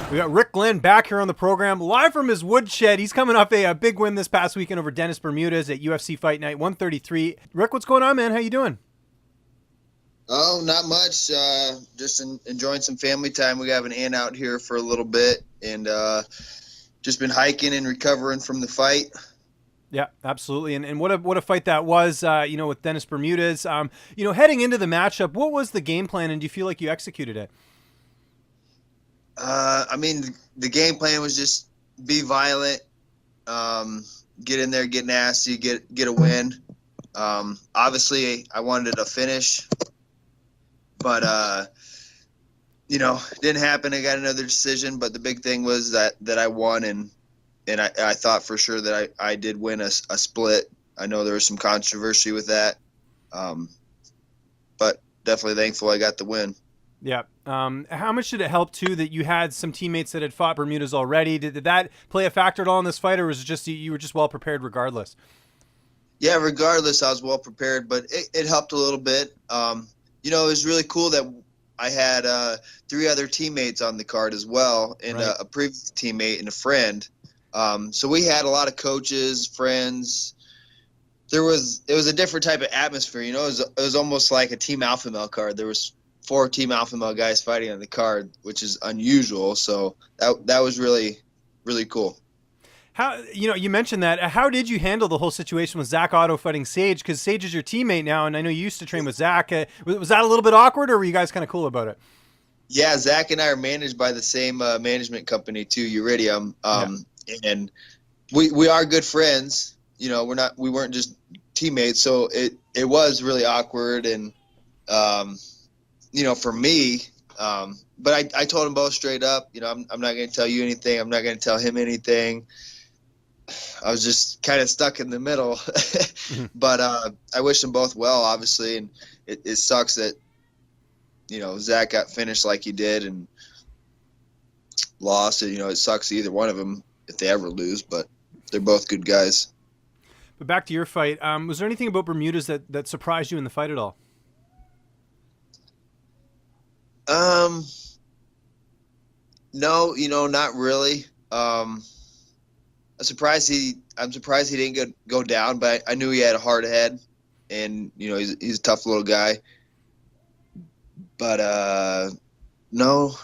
We got Rick Glenn back here on the program, live from his woodshed. He's coming off a big win this past weekend over Dennis Bermudez at UFC Fight Night 133. Rick, what's going on, man? How you doing? Oh, not much. Just enjoying some family time. We have an aunt out here for a little bit, and just been hiking and recovering from the fight. Yeah, absolutely. And what a fight that was, with Dennis Bermudez. Heading into the matchup, what was the game plan, and do you feel like you executed it? The game plan was just be violent, get in there, get nasty, get a win. Obviously, I wanted a finish, but didn't happen. I got another decision, but the big thing was that I won, and I thought for sure that I did win a split. I know there was some controversy with that, but definitely thankful I got the win. Yeah. How much did it help, too, that you had some teammates that had fought Bermudez already? Did that play a factor at all in this fight, or was it just you were just well prepared regardless? Yeah, regardless, I was well prepared, but it helped a little bit. It was really cool that I had 3 other teammates on the card as well, and right. a previous teammate and a friend. So we had a lot of coaches, friends. It was a different type of atmosphere. It was almost like a Team Alpha Male card. There was 4 Team Alpha Male guys fighting on the card, which is unusual. So that was really, really cool. How you mentioned that. How did you handle the whole situation with Zach Otto fighting Sage? Because Sage is your teammate now, and I know you used to train with Zach. Was that a little bit awkward, or were you guys kind of cool about it? Yeah, Zach and I are managed by the same management company too, Uridium, and we are good friends. We weren't just teammates, so it was really awkward, and for me. But I told them both straight up, I'm not going to tell you anything. I'm not going to tell him anything. I was just kind of stuck in the middle. But I wish them both well, obviously. And it sucks that, Zach got finished like he did and lost. It sucks either one of them if they ever lose, but they're both good guys. But back to your fight. Was there anything about Bermudez that surprised you in the fight at all? No, not really. I'm surprised he didn't go down, but I knew he had a hard head, and he's a tough little guy. But no.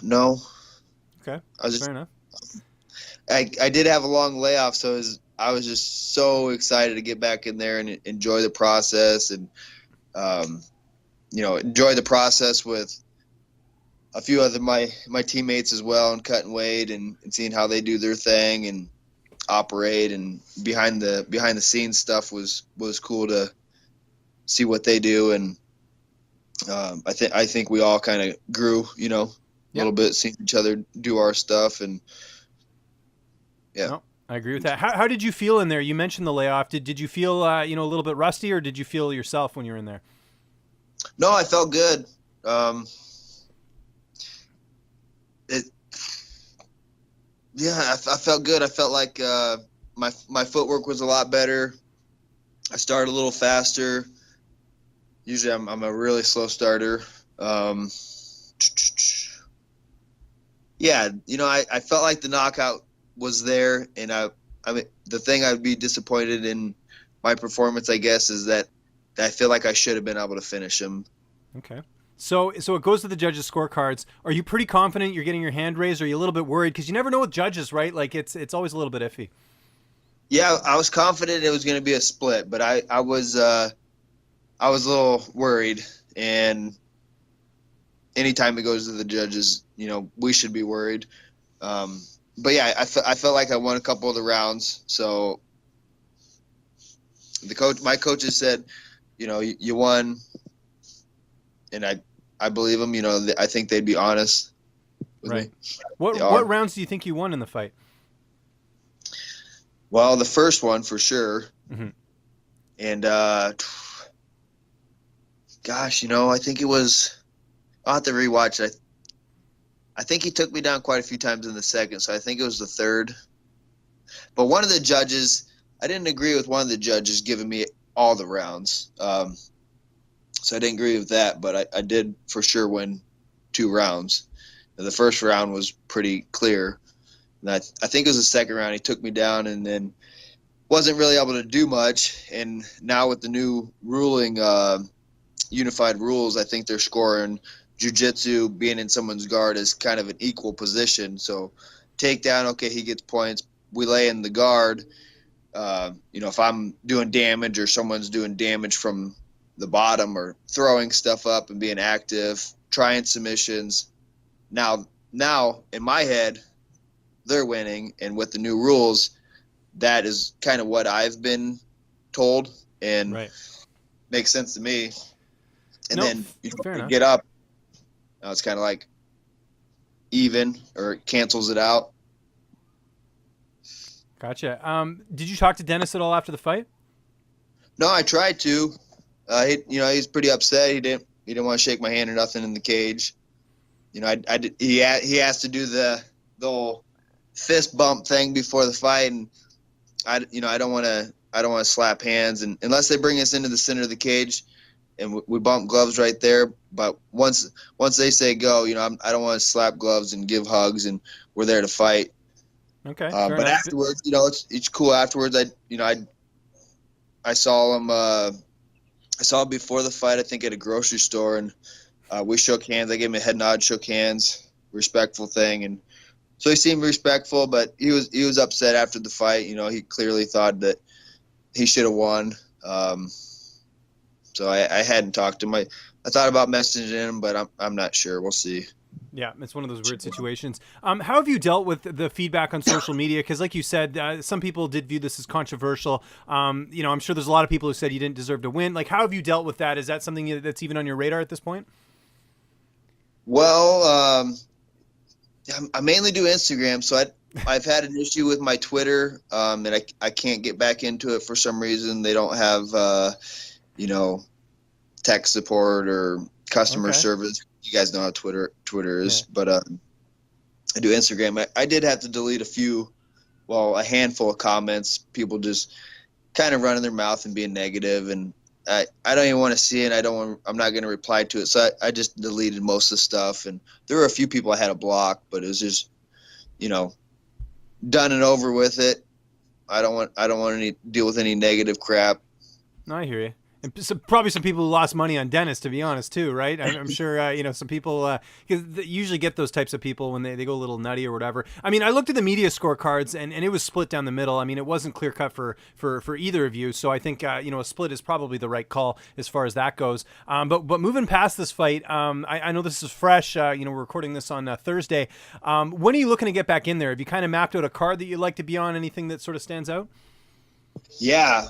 Okay, fair enough. I did have a long layoff, so I was just so excited to get back in there and enjoy the process, and enjoy the process with a few other my teammates as well, and cutting weight and seeing how they do their thing and operate, and behind the scenes stuff was cool to see what they do. And I think we all kind of grew, a little bit, seeing each other do our stuff. And yeah. No, I agree with that. How did you feel in there? You mentioned the layoff. Did you feel a little bit rusty, or did you feel yourself when you were in there? No, I felt good. I felt good. I felt like my footwork was a lot better. I started a little faster. Usually I'm a really slow starter. I felt like the knockout was there, and the thing I'd be disappointed in my performance, I guess, is that I feel like I should have been able to finish him. Okay. So it goes to the judges' scorecards. Are you pretty confident you're getting your hand raised, or are you a little bit worried? Because you never know with judges, right? Like it's always a little bit iffy. Yeah, I was confident it was going to be a split, but I was a little worried. And anytime it goes to the judges, we should be worried. But yeah, I felt like I won a couple of the rounds. So my coaches said, you won, and I believe them. I think they'd be honest with right. me. What rounds do you think you won in the fight? Well, the first one for sure. Mm-hmm. And I think it was. I'll have to rewatch it. I think he took me down quite a few times in the second, so I think it was the third. But one of the judges, I didn't agree with one of the judges giving me all the rounds. So I didn't agree with that, but I did for sure win 2 rounds. The first round was pretty clear. And I think it was the second round he took me down and then wasn't really able to do much. And now with the new ruling, unified rules, I think they're scoring jiu-jitsu being in someone's guard is kind of an equal position. So takedown, okay, he gets points. We lay in the guard. If I'm doing damage or someone's doing damage from the bottom or throwing stuff up and being active, trying submissions. Now in my head, they're winning. And with the new rules, that is kind of what I've been told and makes sense to me. And then get up. Now it's kind of like even or it cancels it out. Gotcha. Did you talk to Dennis at all after the fight? No, I tried to. He's pretty upset. He didn't want to shake my hand or nothing in the cage. He has to do the whole fist bump thing before the fight, and I don't want to slap hands, and unless they bring us into the center of the cage, and we bump gloves right there. But once they say go, I don't want to slap gloves and give hugs, and we're there to fight. Okay. But afterwards, it's cool. Afterwards, I saw him. I saw him before the fight, I think at a grocery store, and we shook hands. I gave him a head nod, shook hands, respectful thing, and so he seemed respectful. But he was upset after the fight. He clearly thought that he should have won. So I hadn't talked to him. I thought about messaging him, but I'm not sure. We'll see. Yeah, it's one of those weird situations. How have you dealt with the feedback on social media? Because like you said, some people did view this as controversial. I'm sure there's a lot of people who said you didn't deserve to win. Like, how have you dealt with that? Is that something that's even on your radar at this point? Well, I mainly do Instagram, so I've had an issue with my Twitter, and I can't get back into it for some reason. They don't have, tech support or customer service. You guys know how Twitter is, but I do Instagram. I did have to delete a handful of comments. People just kind of running their mouth and being negative, and I don't even want to see it. I'm not going to reply to it. So I just deleted most of the stuff, and there were a few people I had to block, but it was just, done and over with it. I don't want to deal with any negative crap. No, I hear you. And probably some people who lost money on Dennis, to be honest, too, right? I'm sure, some people usually get those types of people when they go a little nutty or whatever. I mean, I looked at the media scorecards, and it was split down the middle. I mean, it wasn't clear cut for either of you. So I think, a split is probably the right call as far as that goes. But moving past this fight, I know this is fresh. We're recording this on Thursday. When are you looking to get back in there? Have you kind of mapped out a card that you'd like to be on? Anything that sort of stands out? Yeah.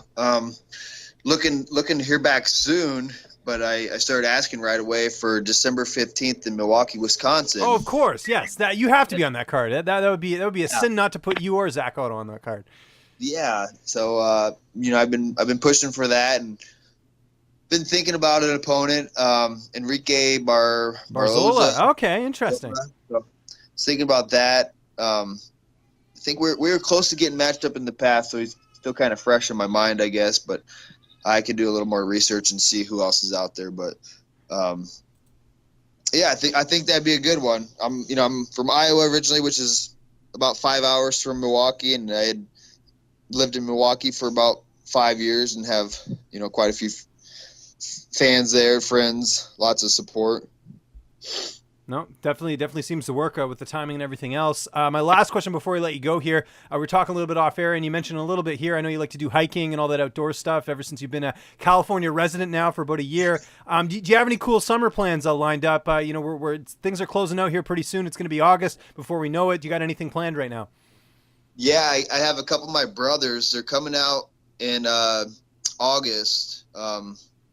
Looking to hear back soon, but I started asking right away for December 15th in Milwaukee, Wisconsin. Oh, of course, yes. That you have to be on that card. That would be a sin not to put you or Zach Otto on that card. Yeah. So I've been pushing for that and been thinking about an opponent, Enrique Barzola. Okay, interesting. So, thinking about that. I think we were close to getting matched up in the past, so he's still kind of fresh in my mind, I guess, but I could do a little more research and see who else is out there. But I think that'd be a good one. I'm from Iowa originally, which is about 5 hours from Milwaukee, and I had lived in Milwaukee for about 5 years and have quite a few fans there, friends, lots of support. No, definitely seems to work with the timing and everything else. My last question before we let you go here, we're talking a little bit off air, and you mentioned a little bit here. I know you like to do hiking and all that outdoor stuff ever since you've been a California resident now for about a year. Do you have any cool summer plans lined up? Where things are closing out here pretty soon. It's going to be August before we know it. Do you got anything planned right now? Yeah, I have a couple of my brothers. They're coming out in August,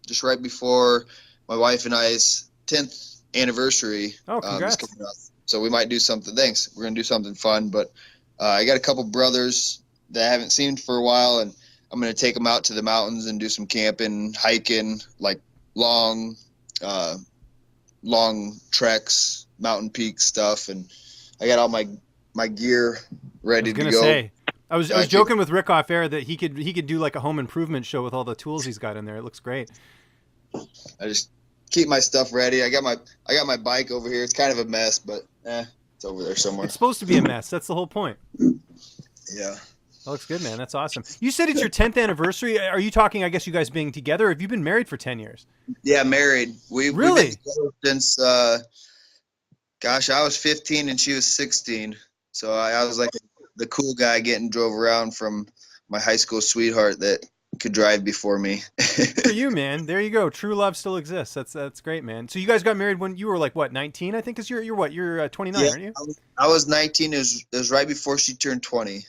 just right before my wife and I's 10th anniversary. Oh, congrats. Coming up. So we might do something. Thanks. We're going to do something fun, but I got a couple brothers that I haven't seen for a while, and I'm going to take them out to the mountains and do some camping, hiking, like long treks, mountain peak stuff. And I got all my gear ready to go. I was joking with Rick off air that he could do like a home improvement show with all the tools he's got in there. It looks great. keep my stuff ready. I got my bike over here. It's kind of a mess, but it's over there somewhere. It's supposed to be a mess. That's the whole point. Yeah. That looks good, man. That's awesome. You said it's your 10th anniversary. Are you talking, I guess, you guys being together? Or have you been married for 10 years? Yeah, married. We've Really? been together since, I was 15 and she was 16. So I was like the cool guy getting drove around from my high school sweetheart that could drive before me. Good for you, man. There you go. True love still exists. That's great, man. So you guys got married when you were like what, 19? I think, because you're what? You're 29, Yeah, aren't you? I was 19. It was right before she turned 20.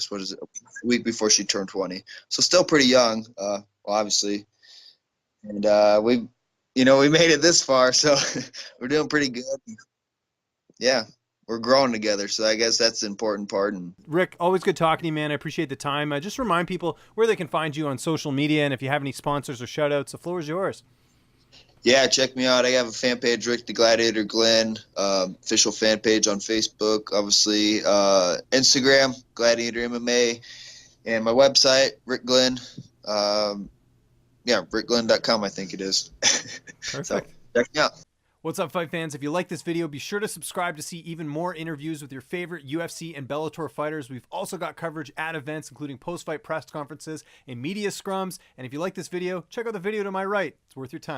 What is it? A week before she turned 20. So still pretty young, obviously. And we made it this far, so we're doing pretty good. Yeah, we're growing together, so I guess that's the important part. And Rick, always good talking to you, man. I appreciate the time. Just remind people where they can find you on social media, and if you have any sponsors or shout-outs, the floor is yours. yeah, check me out. I have a fan page, Rick the Gladiator Glenn, official fan page on Facebook, obviously, Instagram, Gladiator MMA, and my website, Rick Glenn. rickglenn.com, I think it is. Perfect. So check me out. What's up, fight fans? If you like this video, be sure to subscribe to see even more interviews with your favorite UFC and Bellator fighters. We've also got coverage at events, including post-fight press conferences and media scrums. And if you like this video, check out the video to my right. It's worth your time.